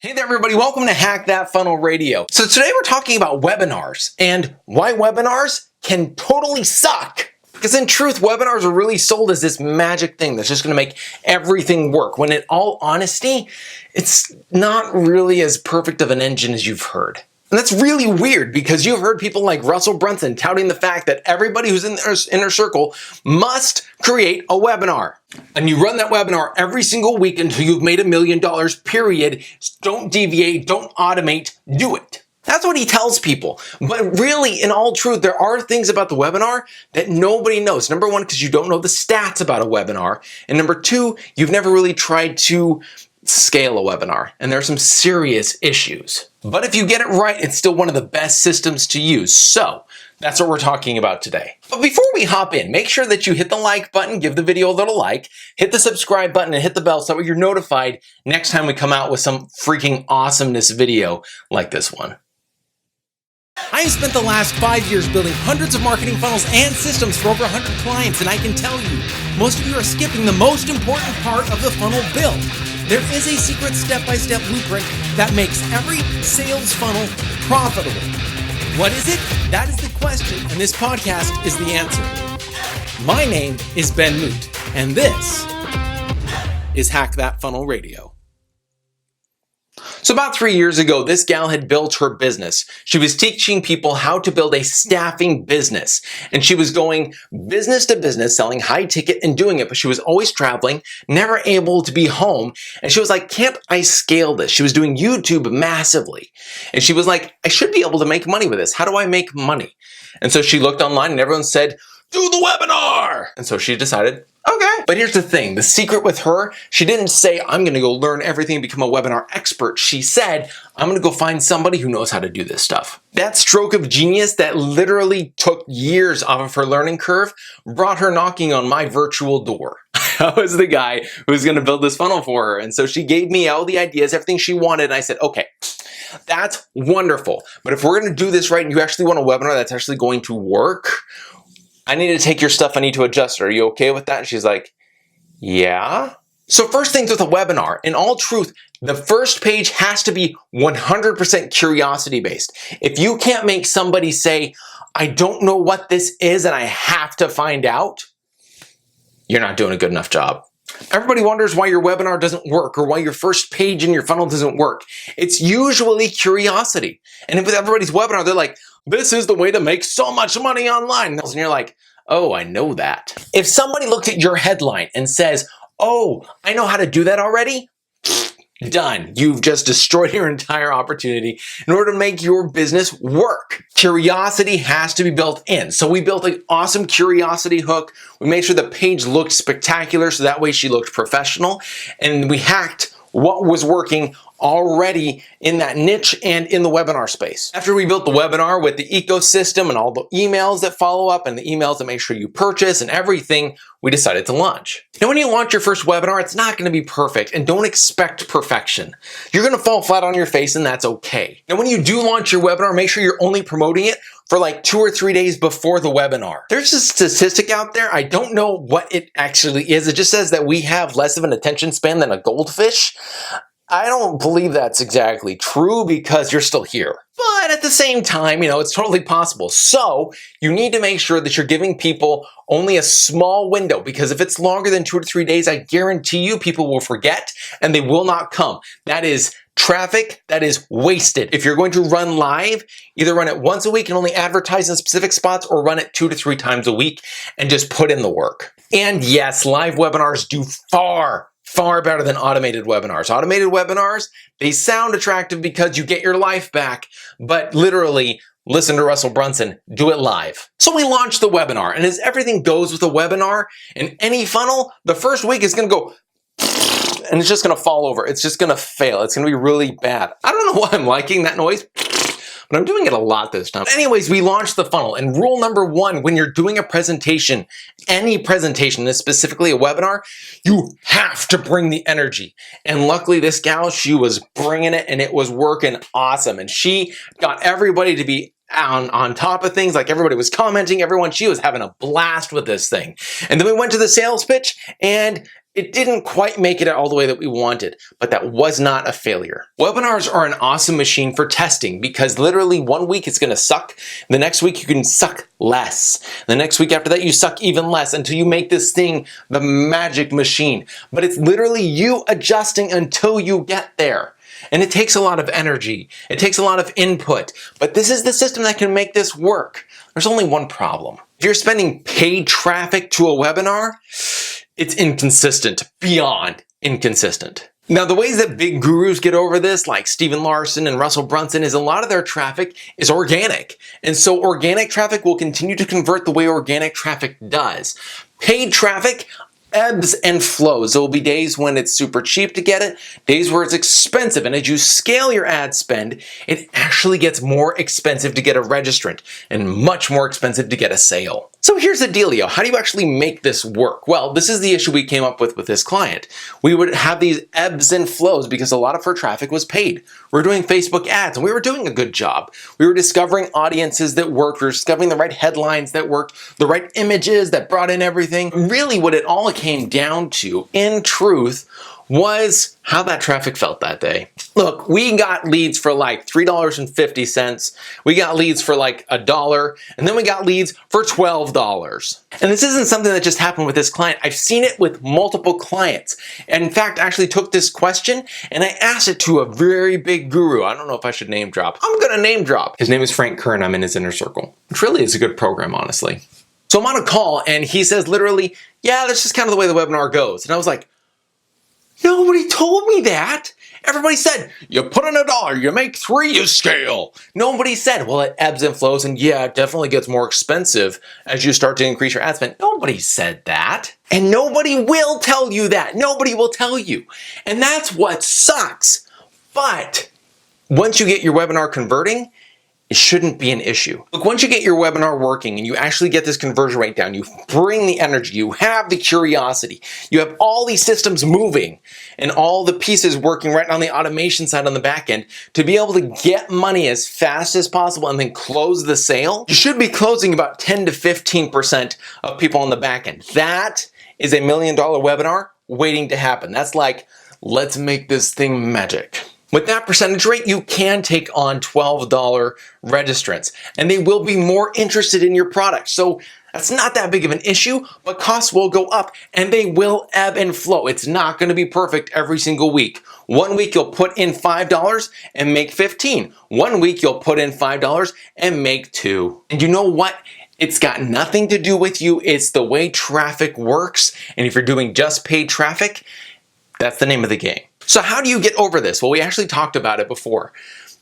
Hey there everybody, welcome to Hack That Funnel Radio. So today we're talking about webinars and why webinars can totally suck. Because in truth, webinars are really sold as this magic thing that's just gonna make everything work, when in all honesty, it's not really as perfect of an engine as you've heard. And that's really weird because you've heard people like Russell Brunson touting the fact that everybody who's in their inner circle must create a webinar. And you run that webinar every single week until you've made $1 million, period. Don't deviate, don't automate, do it. That's what he tells people. But really, in all truth, there are things about the webinar that nobody knows. Number one, because you don't know the stats about a webinar. And number two, you've never really tried to scale a webinar, and there are some serious issues. But if you get it right, it's still one of the best systems to use. So that's what we're talking about today. But before we hop in, make sure that you hit the like button, give the video a little like, hit the subscribe button, and hit the bell so that you're notified next time we come out with some freaking awesomeness video like this one. I have spent the last 5 years building hundreds of marketing funnels and systems for over 100 clients, and I can tell you, most of you are skipping the most important part of the funnel build. There is a secret step-by-step blueprint that makes every sales funnel profitable. What is it? That is the question, and this podcast is the answer. My name is Ben Moote, and this is Hack That Funnel Radio. So about 3 years ago, this gal had built her business. She was teaching people how to build a staffing business. And she was going business to business, selling high ticket and doing it, but she was always traveling, never able to be home. And she was like, can't I scale this? She was doing YouTube massively. And she was like, I should be able to make money with this. How do I make money? And so she looked online and everyone said, do the webinar. And so she decided, okay. But here's the thing, the secret with her, she didn't say, I'm gonna go learn everything and become a webinar expert. She said, I'm gonna go find somebody who knows how to do this stuff. That stroke of genius that literally took years off of her learning curve brought her knocking on my virtual door. I was the guy who was gonna build this funnel for her. And so she gave me all the ideas, everything she wanted. And I said, okay, that's wonderful. But if we're gonna do this right and you actually want a webinar that's actually going to work, I need to take your stuff, I need to adjust it. Are you okay with that? And she's like, yeah. So first things with a webinar, in all truth, the first page has to be 100% curiosity based. If you can't make somebody say, I don't know what this is and I have to find out, you're not doing a good enough job. Everybody wonders why your webinar doesn't work or why your first page in your funnel doesn't work. It's usually curiosity. And with everybody's webinar, they're like, this is the way to make so much money online. And you're like, oh, I know that. If somebody looks at your headline and says, oh, I know how to do that already, done. You've just destroyed your entire opportunity in order to make your business work. Curiosity has to be built in. So we built an awesome curiosity hook. We made sure the page looked spectacular so that way she looked professional. And we hacked what was working already in that niche and in the webinar space. After we built the webinar with the ecosystem and all the emails that follow up and the emails that make sure you purchase and everything, we decided to launch. Now, when you launch your first webinar, it's not gonna be perfect, and don't expect perfection. You're gonna fall flat on your face, and that's okay. Now, when you do launch your webinar, make sure you're only promoting it for like 2 or 3 days before the webinar. There's a statistic out there, I don't know what it actually is. It just says that we have less of an attention span than a goldfish. I don't believe that's exactly true because you're still here. But at the same time, it's totally possible. So you need to make sure that you're giving people only a small window, because if it's longer than 2 to 3 days, I guarantee you people will forget and they will not come. That is traffic that is wasted. If you're going to run live, either run it once a week and only advertise in specific spots, or run it 2 to 3 times a week and just put in the work. And yes, live webinars do far better than automated webinars. Automated webinars, they sound attractive because you get your life back, but literally, listen to Russell Brunson, do it live. So we launched the webinar, and as everything goes with a webinar, in any funnel, the first week is gonna go, and it's just gonna fall over. It's just gonna fail. It's gonna be really bad. I don't know why I'm liking that noise, but I'm doing it a lot this time. Anyways, we launched the funnel, and rule number 1, when you're doing a presentation, any presentation, this specifically a webinar, you have to bring the energy. And luckily this gal, she was bringing it and it was working awesome. And she got everybody to be on top of things, like everybody was commenting, she was having a blast with this thing. And then we went to the sales pitch, and It didn't quite make it all the way that we wanted, but that was not a failure. Webinars are an awesome machine for testing because literally 1 week it's going to suck. The next week you can suck less. The next week after that you suck even less until you make this thing the magic machine. But it's literally you adjusting until you get there. And it takes a lot of energy. It takes a lot of input. But this is the system that can make this work. There's only one problem. If you're spending paid traffic to a webinar, it's inconsistent, beyond inconsistent. Now, the ways that big gurus get over this, like Stephen Larson and Russell Brunson, is a lot of their traffic is organic. And so organic traffic will continue to convert the way organic traffic does. Paid traffic ebbs and flows. There will be days when it's super cheap to get it, days where it's expensive. And as you scale your ad spend, it actually gets more expensive to get a registrant and much more expensive to get a sale. So here's the dealio. How do you actually make this work? Well, this is the issue we came up with this client. We would have these ebbs and flows because a lot of her traffic was paid. We were doing Facebook ads and we were doing a good job. We were discovering audiences that worked. We were discovering the right headlines that worked, the right images that brought in everything. Really what it all came down to, in truth, was how that traffic felt that day. Look, we got leads for like $3.50. We got leads for like $1, and then we got leads for $12. And this isn't something that just happened with this client. I've seen it with multiple clients. And in fact, I actually took this question and I asked it to a very big guru. I don't know if I should name drop. I'm gonna name drop. His name is Frank Kern. I'm in his inner circle, which really is a good program, honestly. So I'm on a call and he says literally, yeah, that's just kind of the way the webinar goes. And I was like, nobody told me that. Everybody said, you put in $1, you make $3, you scale. Nobody said, well, it ebbs and flows, and yeah, it definitely gets more expensive as you start to increase your ad spend. Nobody said that. And nobody will tell you that. Nobody will tell you. And that's what sucks. But once you get your webinar converting, it shouldn't be an issue. Look, once you get your webinar working and you actually get this conversion rate down, you bring the energy, you have the curiosity, you have all these systems moving and all the pieces working right on the automation side on the back end to be able to get money as fast as possible and then close the sale, you should be closing about 10 to 15% of people on the back end. That is $1 million webinar waiting to happen. That's like, let's make this thing magic. With that percentage rate, you can take on $12 registrants, and they will be more interested in your product. So that's not that big of an issue, but costs will go up and they will ebb and flow. It's not going to be perfect every single week. 1 week you'll put in $5 and make 15. 1 week you'll put in $5 and make 2. And you know what? It's got nothing to do with you. It's the way traffic works. And if you're doing just paid traffic, that's the name of the game. So how do you get over this? Well, we actually talked about it before.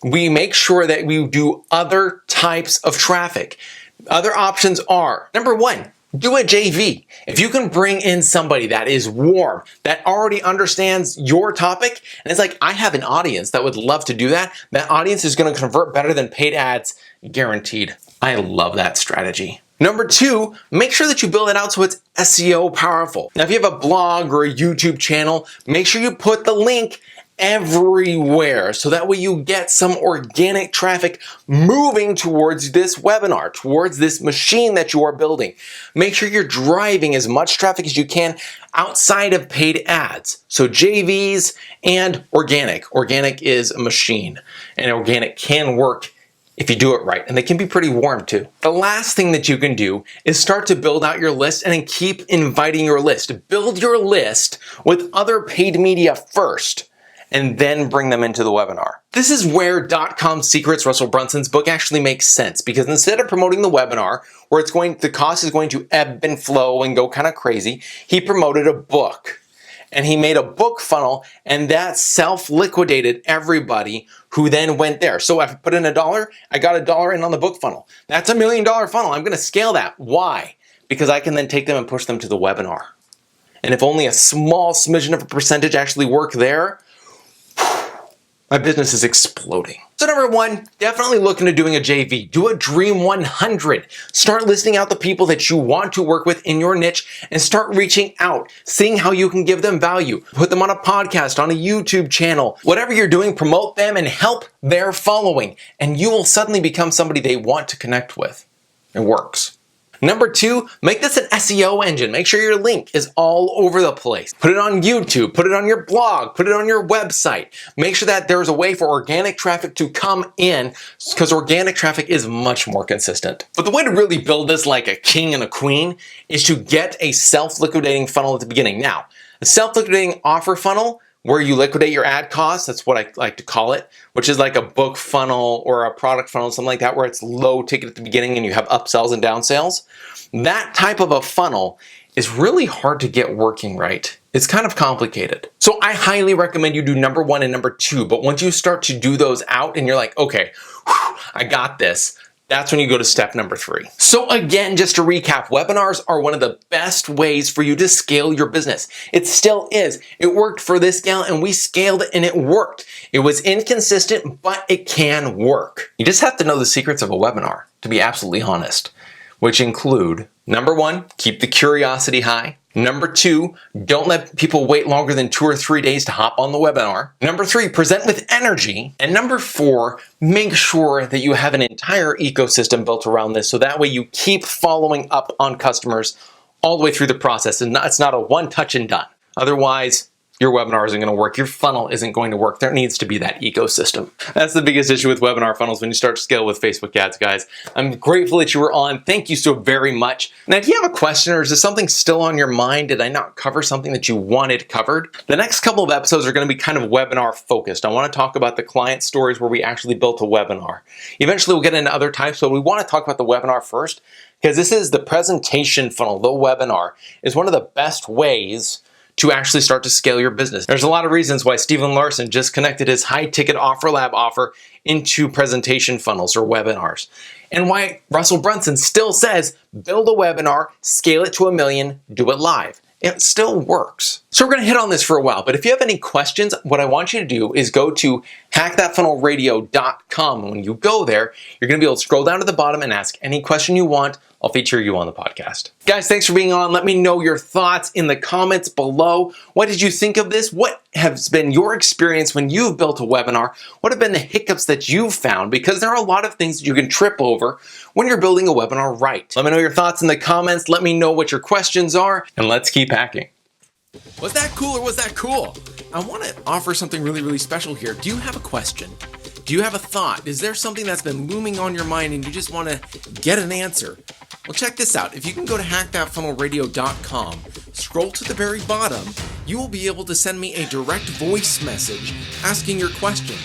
We make sure that we do other types of traffic. Other options are, number 1, do a JV. If you can bring in somebody that is warm, that already understands your topic, and it's like, I have an audience that would love to do that. That audience is going to convert better than paid ads, guaranteed. I love that strategy. Number 2, make sure that you build it out so it's SEO powerful. Now, if you have a blog or a YouTube channel, make sure you put the link everywhere so that way you get some organic traffic moving towards this webinar, towards this machine that you are building. Make sure you're driving as much traffic as you can outside of paid ads. So JVs and organic. Organic is a machine, and organic can work if you do it right, and they can be pretty warm too. The last thing that you can do is start to build out your list and then keep inviting your list. Build your list with other paid media first, and then bring them into the webinar. This is where .com Secrets, Russell Brunson's book, actually makes sense, because instead of promoting the webinar, where the cost is going to ebb and flow and go kind of crazy, he promoted a book. And he made a book funnel, and that self-liquidated everybody who then went there. So if I put in $1, I got $1 in on the book funnel. That's $1 million funnel. I'm going to scale that. Why? Because I can then take them and push them to the webinar. And if only a small smidgen of a percentage actually work there, my business is exploding. So number 1, definitely look into doing a JV. Do a Dream 100. Start listing out the people that you want to work with in your niche and start reaching out, seeing how you can give them value. Put them on a podcast, on a YouTube channel. Whatever you're doing, promote them and help their following. And you will suddenly become somebody they want to connect with. It works. Number 2, make this an SEO engine. Make sure your link is all over the place. Put it on YouTube, put it on your blog, put it on your website. Make sure that there's a way for organic traffic to come in, because organic traffic is much more consistent. But the way to really build this like a king and a queen is to get a self-liquidating funnel at the beginning. Now, a self-liquidating offer funnel, where you liquidate your ad costs, that's what I like to call it, which is like a book funnel or a product funnel, something like that, where it's low ticket at the beginning and you have upsells and downsales. That type of a funnel is really hard to get working right. It's kind of complicated. So I highly recommend you do number 1 and number 2, but once you start to do those out and you're like, okay, I got this, that's when you go to step number 3. So again, just to recap, webinars are one of the best ways for you to scale your business. It still is. It worked for this gal and we scaled it and it worked. It was inconsistent, but it can work. You just have to know the secrets of a webinar, to be absolutely honest, which include, number 1, keep the curiosity high. Number 2, don't let people wait longer than 2 or 3 days to hop on the webinar. Number 3, present with energy. And number 4, make sure that you have an entire ecosystem built around this, so that way you keep following up on customers all the way through the process, and it's not a one touch and done. Otherwise, your webinar isn't going to work. Your funnel isn't going to work. There needs to be that ecosystem. That's the biggest issue with webinar funnels when you start to scale with Facebook ads, guys. I'm grateful that you were on. Thank you so very much. Now, if you have a question or is there something still on your mind, did I not cover something that you wanted covered? The next couple of episodes are going to be kind of webinar focused. I want to talk about the client stories where we actually built a webinar. Eventually, we'll get into other types, but we want to talk about the webinar first, because this is the presentation funnel. The webinar is one of the best ways to actually start to scale your business. There's a lot of reasons why Stephen Larson just connected his high ticket offer lab offer into presentation funnels or webinars. And why Russell Brunson still says, build a webinar, scale it to 1 million, do it live. It still works. So we're gonna hit on this for a while, but if you have any questions, what I want you to do is go to hackthatfunnelradio.com. And when you go there, you're gonna be able to scroll down to the bottom and ask any question you want. I'll feature you on the podcast. Guys, thanks for being on. Let me know your thoughts in the comments below. What did you think of this? What has been your experience when you've built a webinar? What have been the hiccups that you've found? Because there are a lot of things that you can trip over when you're building a webinar right. Let me know your thoughts in the comments. Let me know what your questions are, and let's keep hacking. Was that cool or was that cool? I want to offer something really, really special here. Do you have a question? Do you have a thought? Is there something that's been looming on your mind and you just want to get an answer? Well, check this out. If you can go to hackthatfunnelradio.com, scroll to the very bottom, you will be able to send me a direct voice message asking your question.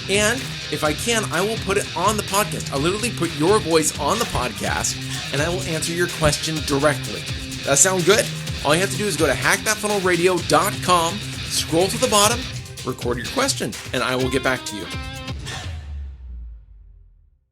And if I can, I will put it on the podcast. I'll literally put your voice on the podcast and I will answer your question directly. That sound good? All you have to do is go to hackthatfunnelradio.com, scroll to the bottom, record your question, and I will get back to you.